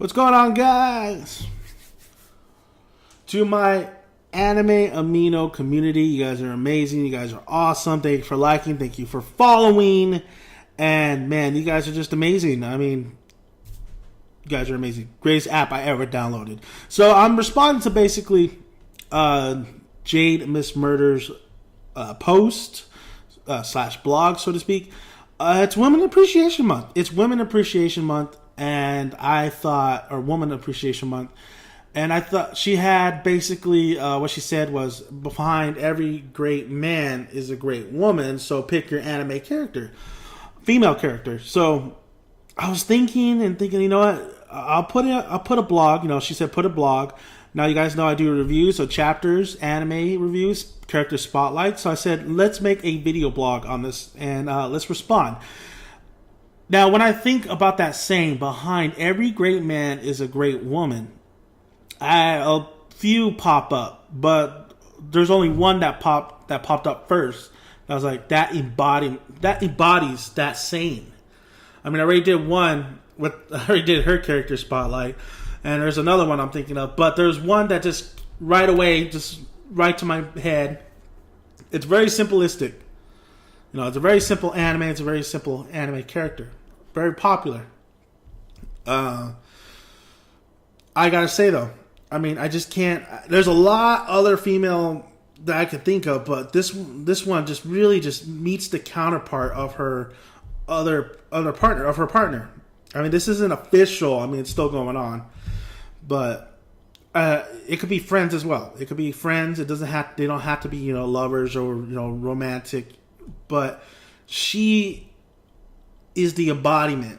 What's going on, guys? To my Anime Amino community, you guys are amazing. You guys are awesome. Thank you for liking. Thank you for following. And man, you guys are just amazing. I mean, you guys are amazing. Greatest app I ever downloaded. So I'm responding to basically Jade Miss Murder's post / blog, so to speak. It's Women Appreciation Month. It's Women Appreciation Month. And I thought, or Woman Appreciation Month, and I thought she had basically what she said was, behind every great man is a great woman, so pick your anime character, female character. So I was thinking, you know what, I'll put a blog. You know, she said put a blog. Now you guys know I do reviews, so chapters, anime reviews, character spotlight. So I said, let's make a video blog on this, and let's respond. Now, when I think about that saying, behind every great man is a great woman, a few pop up, but there's only one that popped up first. I was like, that embodies that saying. I mean, I already did her character spotlight, and there's another one I'm thinking of, but there's one that just right away, just right to my head. It's very simplistic. You know, it's a very simple anime. It's a very simple anime character. Very popular. I gotta say though, I mean, I just can't. There's a lot other female that I could think of, but this one just really just meets the counterpart of her other partner. I mean, this isn't official. I mean, it's still going on, but it could be friends as well. It could be friends. They don't have to be lovers or romantic, but she is the embodiment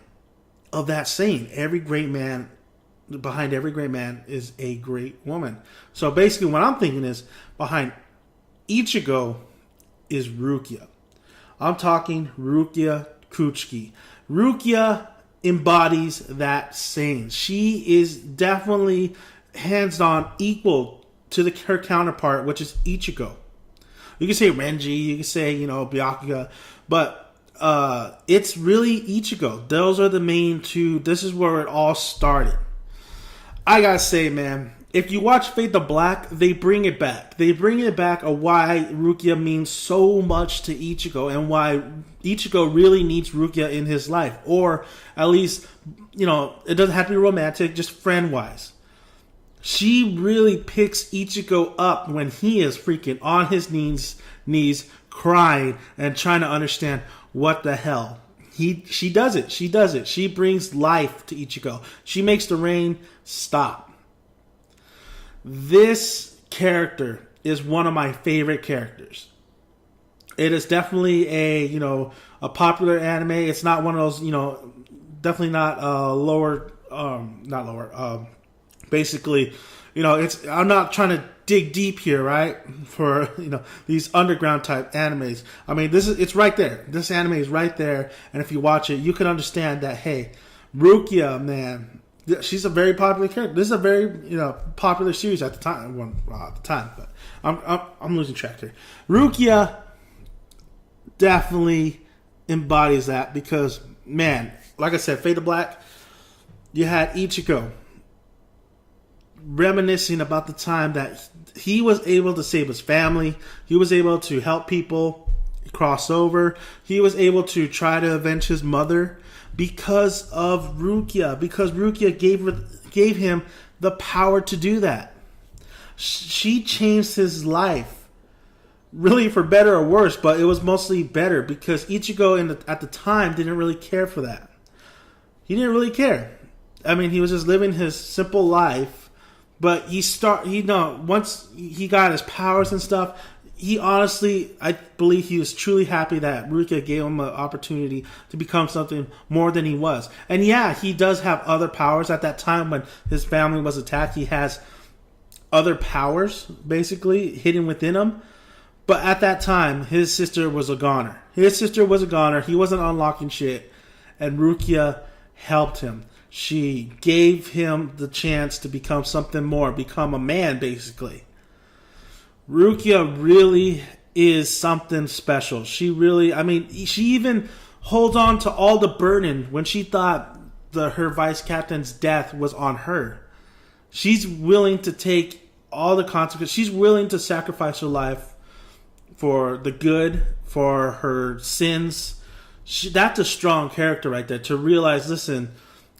of that saying. Behind every great man is a great woman. So basically what I'm thinking is, behind Ichigo is Rukia. I'm talking Rukia Kuchiki. Rukia embodies that saying. She is definitely hands-on equal to her counterpart, which is Ichigo. You can say Renji, you can say, Byakuya, but it's really Ichigo. Those are the main two. This is where it all started. I gotta say, man, if you watch Fade to Black, they bring it back. They bring it back of why Rukia means so much to Ichigo and why Ichigo really needs Rukia in his life. Or at least, it doesn't have to be romantic, just friend-wise. She really picks Ichigo up when he is freaking on his knees crying and trying to understand what the hell. She does it. She brings life to Ichigo. She makes the rain stop. This character is one of my favorite characters. It is definitely a popular anime. It's not one of those, definitely not not lower. Basically, I'm not trying to dig deep here, right? For these underground type animes. I mean, it's right there. This anime is right there, and if you watch it, you can understand that. Hey, Rukia, man, she's a very popular character. This is a very popular series at the time. But I'm losing track here. Rukia definitely embodies that because, man, like I said, Fade to Black, you had Ichigo reminiscing about the time that he was able to save his family. He was able to help people cross over. He was able to try to avenge his mother because of Rukia. Because Rukia gave him the power to do that. She changed his life, really for better or worse, but it was mostly better because Ichigo at the time didn't really care for that. He didn't really care. I mean, he was just living his simple life. But once he got his powers and stuff, I believe he was truly happy that Rukia gave him an opportunity to become something more than he was. And yeah, he does have other powers. At that time when his family was attacked, he has other powers basically hidden within him. But at that time, his sister was a goner. He wasn't unlocking shit. And Rukia helped him. She gave him the chance to become something more, become a man, basically. Rukia really is something special. She even holds on to all the burden when she thought her vice captain's death was on her. She's willing to take all the consequences. She's willing to sacrifice her life for the good, for her sins. That's a strong character right there, to realize, listen,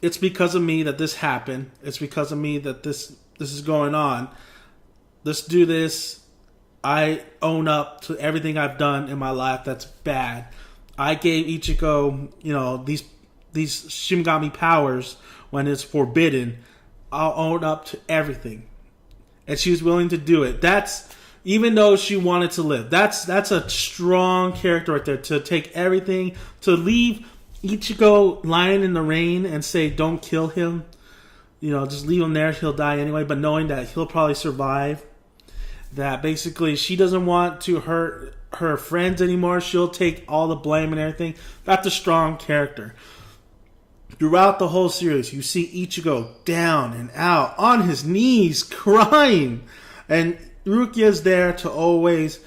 it's because of me that this happened. It's because of me that this is going on. Let's do this. I own up to everything I've done in my life that's bad. I gave Ichigo, these Shimigami powers when it's forbidden. I'll own up to everything. And she was willing to do it. That's, even though she wanted to live. That's a strong character right there, to take everything, to leave Ichigo lying in the rain and say, don't kill him. Just leave him there. He'll die anyway. But knowing that he'll probably survive. That basically she doesn't want to hurt her friends anymore. She'll take all the blame and everything. That's a strong character. Throughout the whole series, you see Ichigo down and out, on his knees, crying. And Rukia's there to always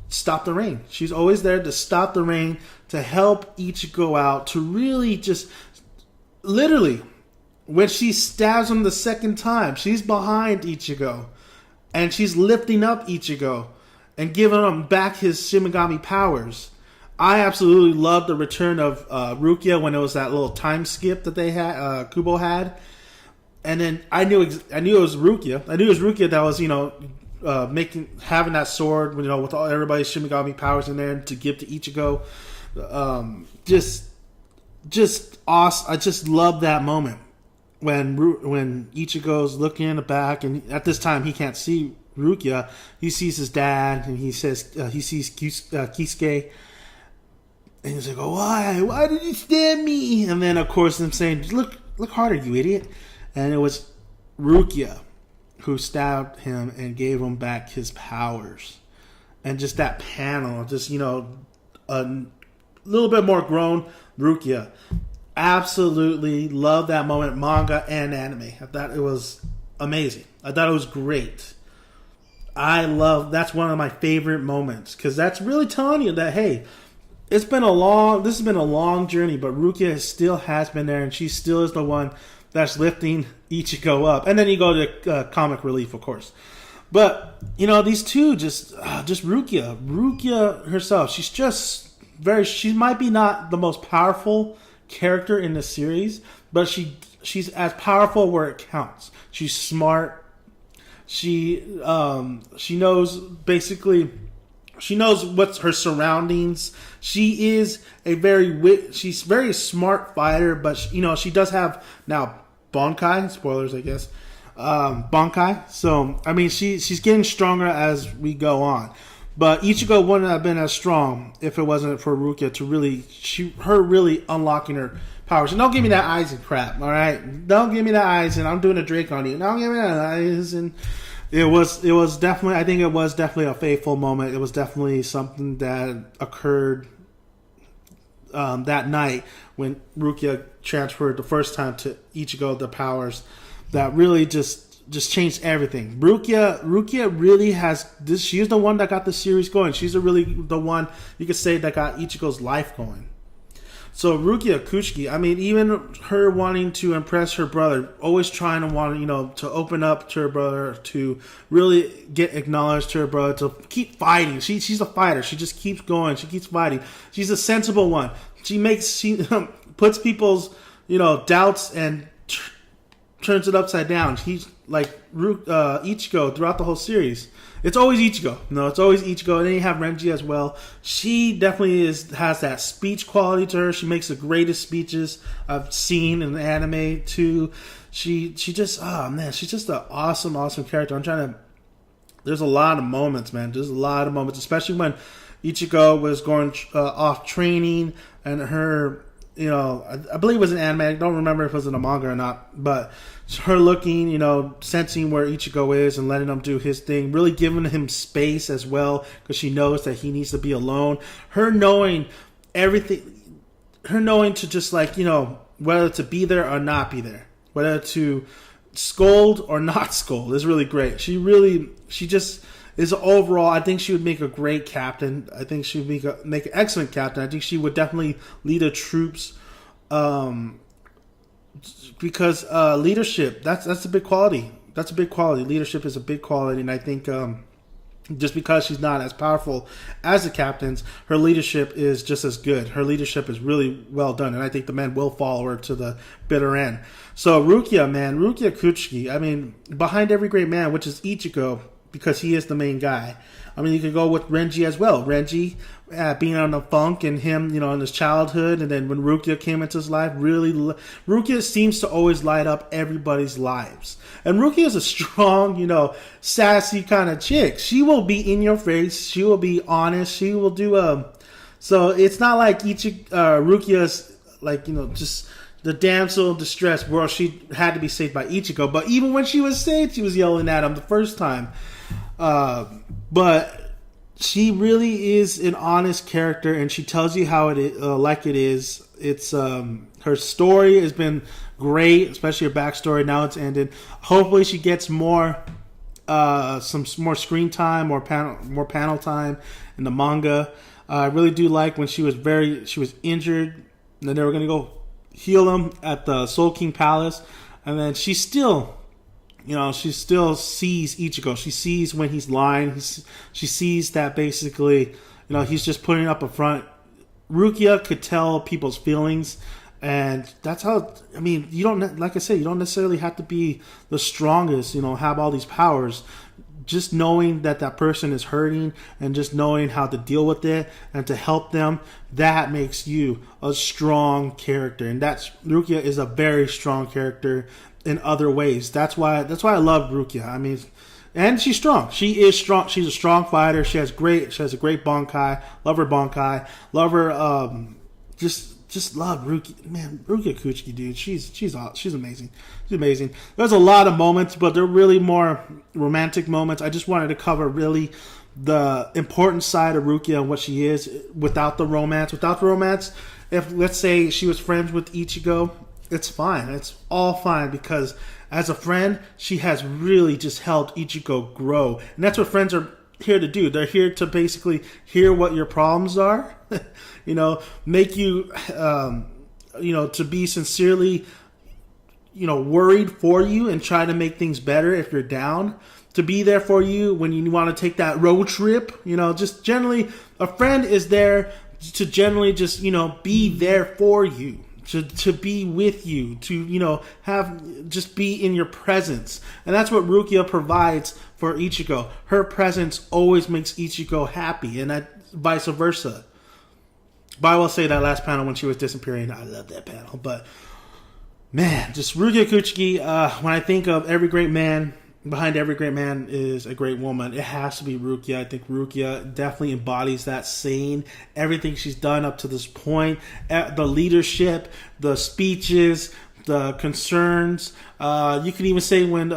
stop the rain. She's always there to stop the rain, to help Ichigo out, to really just, literally, when she stabs him the second time, she's behind Ichigo. And she's lifting up Ichigo and giving him back his Shimigami powers. I absolutely loved the return of Rukia when it was that little time skip that they had, Kubo had. And then I knew it was Rukia. I knew it was Rukia that was, having that sword, with everybody's Shimigami powers in there to give to Ichigo. Just awesome. I just love that moment. When Ichigo's looking in the back, and at this time he can't see Rukia, he sees his dad, and he says he sees Kisuke, and he's like, "Oh, why did you stab me?" And then of course them saying, "Look harder, you idiot!" And it was Rukia who stabbed him and gave him back his powers, and just that panel, just a little bit more grown Rukia. Absolutely love that moment, manga and anime. I thought it was amazing. I thought it was great. That's one of my favorite moments, because that's really telling you that, hey, this has been a long journey, but Rukia still has been there, and she still is the one that's lifting Ichigo up. And then you go to comic relief, of course. But these two, just Rukia herself, she might be not the most powerful character in the series, but she's as powerful where it counts. She's smart. She knows what's her surroundings. She's very smart fighter, but she does have now Bankai, spoilers I guess, Bankai. So I mean she's getting stronger as we go on. But Ichigo wouldn't have been as strong if it wasn't for Rukia to really unlocking her powers. And don't give me that Aizen crap, all right? Don't give me that Aizen. I'm doing a Drake on you. Don't give me that Aizen. It was definitely, I think it was definitely a fateful moment. It was definitely something that occurred that night when Rukia transferred the first time to Ichigo the powers that really just changed everything. Rukia really has this. She's the one that got the series going. She's really the one you could say that got Ichigo's life going. So Rukia Kuchiki, I mean, even her wanting to impress her brother, always trying to to open up to her brother, to really get acknowledged to her brother, to keep fighting. She's a fighter. She just keeps going. She keeps fighting. She's a sensible one. She puts people's doubts and turns it upside down. He's like Ichigo throughout the whole series. It's always Ichigo. No, it's always Ichigo. And then you have Renji as well. She definitely has that speech quality to her. She makes the greatest speeches I've seen in the anime too. She just, she's just an awesome character. There's a lot of moments, man. There's a lot of moments, especially when Ichigo was going off training and her, I believe it was an anime. I don't remember if it was in a manga or not, but her looking, sensing where Ichigo is and letting him do his thing, really giving him space as well, because she knows that he needs to be alone. Her knowing everything, her knowing to just whether to be there or not be there, whether to scold or not scold is really great. She just is overall, I think she would make a great captain. I think she would make an excellent captain. I think she would definitely lead the troops because leadership, that's a big quality. That's a big quality. Leadership is a big quality, and I think just because she's not as powerful as the captains, her leadership is just as good. Her leadership is really well done, and I think the men will follow her to the bitter end. So Rukia, man, Rukia Kuchiki, I mean, behind every great man, which is Ichigo, because he is the main guy. I mean, you could go with Renji as well. Renji being on the funk and him, in his childhood, and then when Rukia came into his life, Rukia seems to always light up everybody's lives. And Rukia is a strong, sassy kind of chick. She will be in your face. She will be honest. She will do so it's not like Rukia's like, just the damsel in distress where she had to be saved by Ichigo. But even when she was saved, she was yelling at him the first time. But she really is an honest character, and she tells you how it is, like it is. It's her story has been great, especially her backstory. Now it's ended. Hopefully, she gets more, some more screen time, more panel time in the manga. I really do like when she was injured, and then they were going to go heal him at the Soul King Palace, and then she still sees Ichigo. She sees when he's lying. She sees that basically, he's just putting up a front. Rukia could tell people's feelings, and that's how. I mean, you don't necessarily have to be the strongest. Have all these powers. Just knowing that person is hurting, and just knowing how to deal with it and to help them, that makes you a strong character. And Rukia is a very strong character in other ways. That's why I love Rukia. I mean, and she's strong. She is strong. She's a strong fighter. She has a great Bankai. Love her Bankai. Love her. Just love Rukia. Man, Rukia Kuchiki, dude. She's amazing. She's amazing. There's a lot of moments, but they're really more romantic moments. I just wanted to cover really the important side of Rukia and what she is without the romance. Without the romance, if let's say she was friends with Ichigo, it's fine. It's all fine, because as a friend, she has really just helped Ichigo grow. And that's what friends are here to do. They're here to basically hear what your problems are, make you, to be sincerely, worried for you and try to make things better if you're down. To be there for you when you want to take that road trip, just generally, a friend is there to generally just, be there for you. To be with you, to just be in your presence. And that's what Rukia provides for Ichigo. Her presence always makes Ichigo happy, and that vice versa. But I will say that last panel when she was disappearing, I love that panel. But man, just Rukia Kuchiki, when I think of every great man, behind every great man is a great woman. It has to be Rukia. I think Rukia definitely embodies that saying. Everything she's done up to this point, the leadership, the speeches, the concerns. You can even say when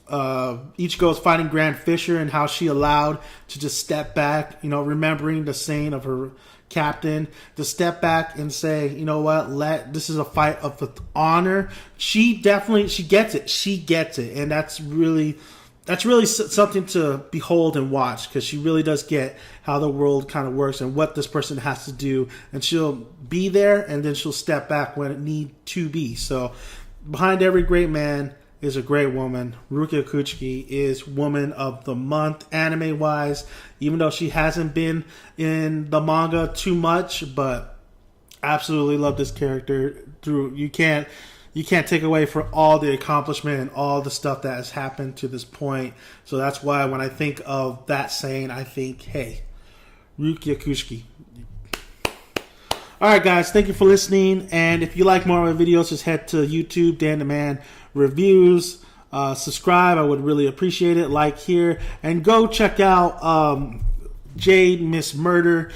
Ichigo is fighting Grand Fisher and how she allowed to just step back, remembering the saying of her captain, to step back and say, this is a fight of honor. She gets it, and that's really something to behold and watch, because she really does get how the world kind of works and what this person has to do, and she'll be there and then she'll step back when it need to be. So behind every great man is a great woman. Rukia Kuchiki is Woman of the Month, anime-wise, even though she hasn't been in the manga too much, but absolutely love this character. You can't take away for all the accomplishment and all the stuff that has happened to this point. So that's why when I think of that saying, I think, hey, Rukia Kuchiki. Alright guys, thank you for listening, and if you like more of my videos, just head to YouTube, Dan the Man Reviews, subscribe, I would really appreciate it, like here, and go check out Jade Miss Murder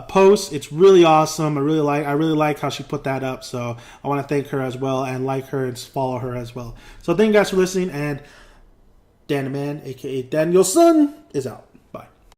post. It's really awesome. I really like how she put that up, so I want to thank her as well, and like her and follow her as well. So thank you guys for listening, and Dan the Man, aka Danielson, is out.